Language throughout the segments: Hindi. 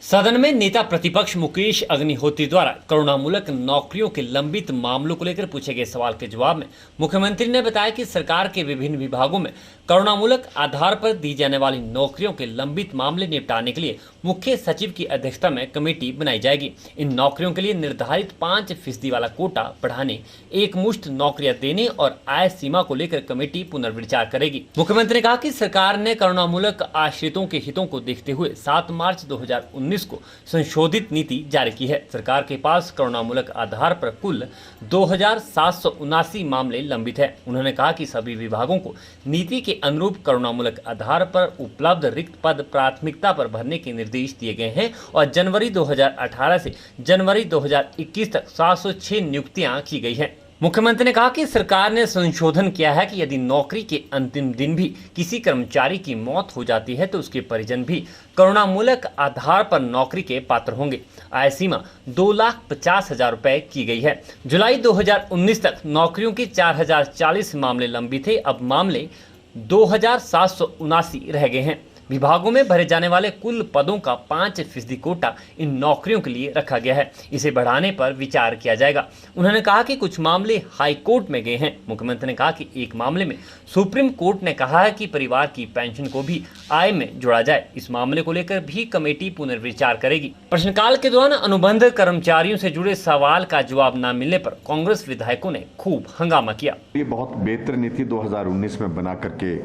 सदन में नेता प्रतिपक्ष मुकेश अग्निहोत्री द्वारा करुणामूलक नौकरियों के लंबित मामलों को लेकर पूछे गए सवाल के जवाब में मुख्यमंत्री ने बताया कि सरकार के विभिन्न विभागों में करुणामूलक आधार पर दी जाने वाली नौकरियों के लंबित मामले निपटाने के लिए मुख्य सचिव की अध्यक्षता में कमेटी बनाई जाएगी। इन नौकरियों के लिए निर्धारित 5% वाला कोटा बढ़ाने, एक मुश्त नौकरियां देने और आय सीमा को लेकर कमेटी पुनर्विचार करेगी। मुख्यमंत्री ने कहा कि सरकार ने करुणामूलक आश्रितों के हितों को देखते हुए 7 मार्च 2019 को संशोधित नीति जारी की है। सरकार के पास करुणामूलक आधार पर कुल 2779 मामले लंबित है। उन्होंने कहा कि सभी विभागों को नीति के अनुरूप करुणामूलक आधार पर उपलब्ध रिक्त पद प्राथमिकता पर भरने के निर्देश दिए गए हैं और जनवरी 2018 से जनवरी 2021 तक 706 नियुक्तियां की गई हैं। मुख्यमंत्री ने कहा कि सरकार ने संशोधन किया है कि यदि नौकरी के अंतिम दिन भी किसी कर्मचारी की मौत हो जाती है तो उसके परिजन भी करुणामूलक आधार पर नौकरी के पात्र होंगे। आय सीमा 2,50,000 रुपए की गई है। जुलाई 2019 तक नौकरियों के 4,040 मामले लंबित थे। अब मामले 2,779 रह गए हैं। विभागों में भरे जाने वाले कुल पदों का 5% कोटा इन नौकरियों के लिए रखा गया है। इसे बढ़ाने पर विचार किया जाएगा। उन्होंने कहा कि कुछ मामले हाई कोर्ट में गए हैं। मुख्यमंत्री ने कहा कि एक मामले में सुप्रीम कोर्ट ने कहा है कि परिवार की पेंशन को भी आय में जोड़ा जाए। इस मामले को लेकर भी कमेटी पुनर्विचार करेगी। प्रश्नकाल के दौरान अनुबंध कर्मचारियों से जुड़े सवाल का जवाब न मिलने पर कांग्रेस विधायकों ने खूब हंगामा किया। ये बहुत बेहतर नीति 2019 में बना करके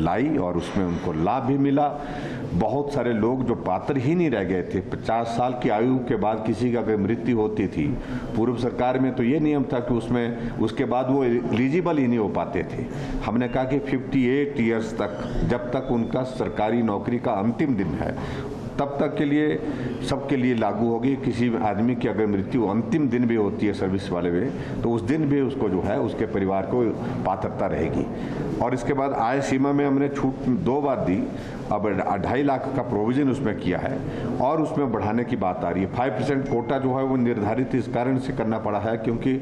लाई और उसमें उनको लाभ भी मिला। बहुत सारे लोग जो पात्र ही नहीं रह गए थे, 50 साल की आयु के बाद किसी का अगर मृत्यु होती थी, पूर्व सरकार में तो ये नियम था कि उसमें उसके बाद वो एलिजिबल ही नहीं हो पाते थे। हमने कहा कि 58 ईयर्स तक, जब तक उनका सरकारी नौकरी का अंतिम दिन है तब तक के लिए सबके लिए लागू होगी। किसी आदमी की अगर मृत्यु अंतिम दिन भी होती है सर्विस वाले में, तो उस दिन भी उसको जो है उसके परिवार को पात्रता रहेगी। और इसके बाद आय सीमा में हमने छूट 2 बार दी। अब 2.5 लाख का प्रोविजन उसमें किया है और उसमें बढ़ाने की बात आ रही है। 5% कोटा जो है वो निर्धारित इस कारण से करना पड़ा है क्योंकि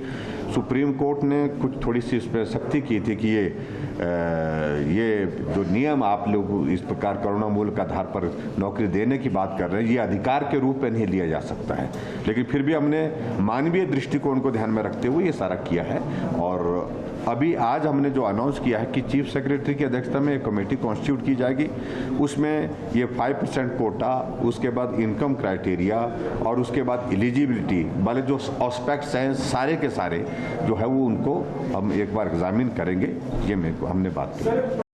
सुप्रीम कोर्ट ने कुछ थोड़ी सी इस पर सख्ती की थी कि ये जो नियम आप लोग इस प्रकार करुणामूलक आधार पर नौकरी देने की बात कर रहे हैं, ये अधिकार के रूप में नहीं लिया जा सकता है। लेकिन फिर भी हमने मानवीय दृष्टिकोण को ध्यान में रखते हुए ये सारा किया है। और अभी आज हमने जो अनाउंस किया है कि चीफ सेक्रेटरी की अध्यक्षता में एक कमेटी कॉन्स्टिट्यूट की जाएगी। उसमें ये 5% कोटा, उसके बाद इनकम क्राइटेरिया और उसके बाद एलिजिबिलिटी वाले जो एस्पेक्ट्स हैं सारे के सारे जो है वो उनको हम एक बार एग्जामिन करेंगे। ये हमने बात की।